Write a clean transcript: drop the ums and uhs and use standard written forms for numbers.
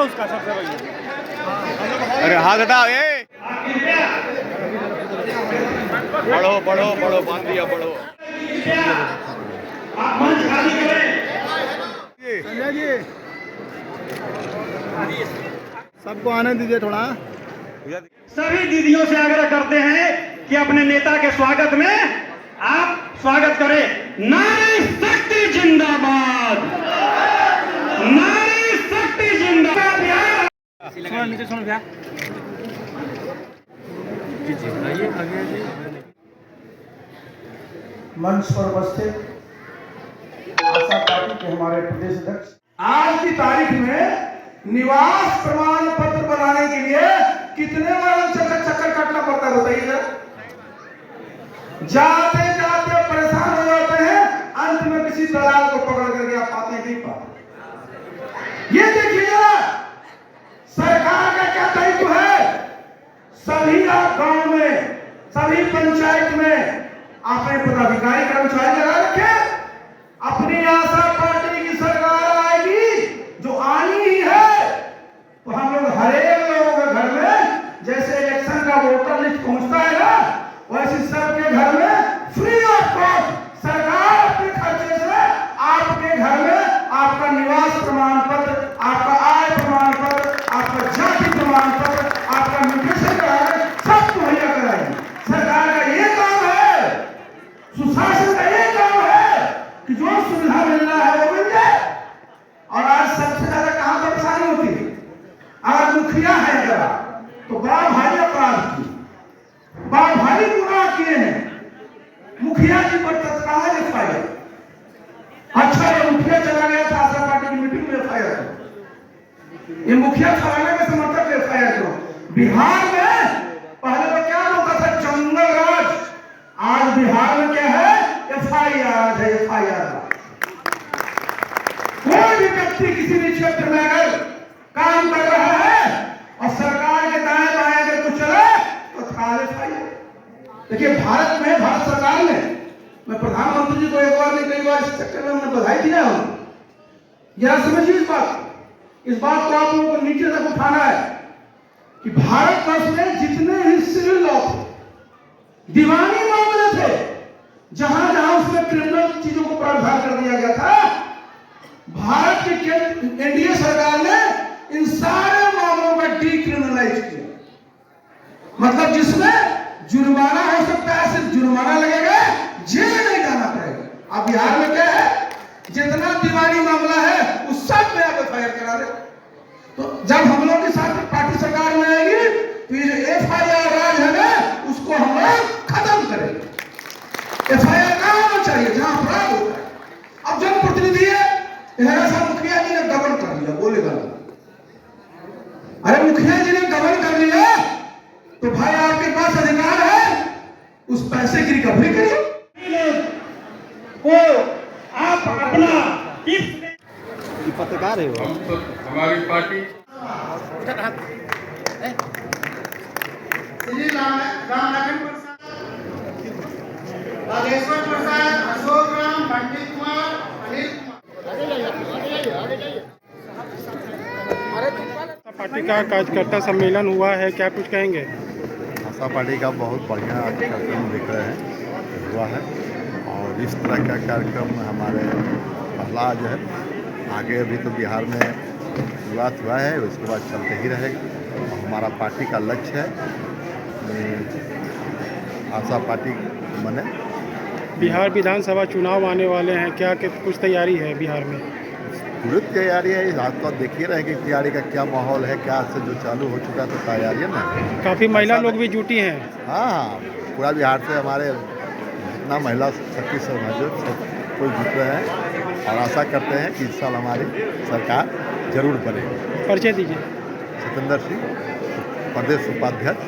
उसका सबसे बढ़िया। अरे हाथ हटाओ ये, बढ़ो बढ़ो बढ़ो, बांध दिया, बढ़ो। संजय जी सबको आने दीजिए थोड़ा। सभी दीदियों से आग्रह करते हैं कि अपने नेता के स्वागत में आप स्वागत करें। नारी शक्ति जिंदाबाद, नारी शक्ति जिंदाबाद। सुनो नीचे, सुनो भैया। मंच पर उपस्थित आशा पार्टी के हमारे प्रदेश अध्यक्ष, आज की तारीख में निवास प्रमाण पत्र बनाने के लिए कितने बार चक्कर काटना पड़ता है बताइए जरा। जाते जाते परेशान हो जाते हैं, अंत में किसी दलाल को पकड़ करके आप पाते हैं, नहीं पाते। ये देखिए जरा, सरकार का क्या दायित्व है। सभी आप गांव में, सभी पंचायत में अपने पदाधिकारी कर्मचारी लगा रखे। अपनी आशा पार्टी की सरकार आएगी, जो आनी ही है, तो हम लोग हर एक लोगों के घर में जैसे इलेक्शन का वोटर लिस्ट पहुंचता है ना, वैसे सबके घर में फ्री ऑफ कॉस्ट सरकार अपने खर्चे से आपके घर में आपका निवास प्रमाण पत्र, आपका आय प्रमाण पत्र, आपका जाति प्रमाण पत्र, आपका म्यूटेशन कार्ड सब मुहैया कराएगी। सरकार का ये काम है, सुशासन का ये काम है कि जो सुविधा मिलना है वो मिल जाए। और आज सबसे ज्यादा कहां पर परेशानी होती है, अगर मुखिया है जरा तो बड़ा भारी अपराध की, बड़ा भारी गुनाह किए हैं, मुखिया जी पर तत्काल एफआईआर। अच्छा, ये मुखिया चला गया था आशा पार्टी की मीटिंग में, एफआईआर। ये मुखिया चलाने के समर्थक एफआईआर क्यों? बिहार में पहले तो क्या होता था, जंगल राज। आज बिहार में क्या है, एफआईआर है, एफआईआर। कोई भी व्यक्ति किसी भी क्षेत्र में अगर काम कर रहा है और सरकार के दाएं बाएं अगर कुछ चले तो तत्काल एफआईआर। देखिए भारत में, भारत सरकार ने, मैं प्रधानमंत्री जी को एक बार नहीं कई बार इस चक्कर में मैं बधाई दिया हूं। जरा समझिए इस बात को आप लोगों को नीचे तक उठाना है कि भारत वर्ष में जितने ही सिविल लॉ थे, दीवानी मामले थे, जहां जहां उसमें क्रिमिनल चीजों को प्रावधान कर दिया गया था, भारत की एनडीए सरकार ने इन सारे मामलों का डीक्रिमिनलाइज किया। मतलब जिसमें जुर्माना हो सकता है, सिर्फ जुर्माना लगेगा, जेल नहीं जाना पड़ेगा। अब बिहार में क्या है, जितना दीवानी मामला है उस सब में आप एफआईआर करा दे। तो जब हम लोग के साथ पार्टी सरकार में आएगी तो ये जो एफआईआर राज है ना, उसको हम लोग खत्म करेंगे। एफआईआर कहां होना चाहिए, जहां अपराध होता है। अब जनप्रतिनिधि है, मुखिया जी ने गबन कर लिया, बोलेगा ना, अरे मुखिया जी ने गबन कर लिया तो भाई आपके पास अधिकार है उस पैसे की रिकवरी करिए। को आप अपना पत्रकार है वो, हमारी पार्टी श्री रामलखन प्रसाद, राजेश्वर प्रसाद, अशोक राम, पंडित कुमार, अनिल कुमार। पार्टी का कार्यकर्ता सम्मेलन हुआ है, क्या कुछ कहेंगे? आशा पार्टी का बहुत बढ़िया कार्यक्रम देख रहे हैं, हुआ है। और इस तरह का कार्यक्रम हमारे पहला जो है, आगे अभी तो बिहार में शुरुआत हुआ है, उसके बाद चलते ही रहेगा। और हमारा पार्टी का लक्ष्य है आशा पार्टी बने। बिहार विधानसभा चुनाव आने वाले हैं, क्या कुछ तैयारी है बिहार में? पूरी तैयारी है, आप तो देखिए रहे कि तैयारी का क्या माहौल है, क्या से जो चालू हो चुका तो तैयारी है ना। काफ़ी महिला लोग भी जुटी हैं। हाँ, पूरा बिहार से हमारे जितना महिला शक्ति सब है, जो सब कोई जुट रहे हैं और आशा करते हैं कि इस साल हमारी सरकार जरूर बनेगी। परिचय दीजिए। सतेंद्र सिंह, प्रदेश उपाध्यक्ष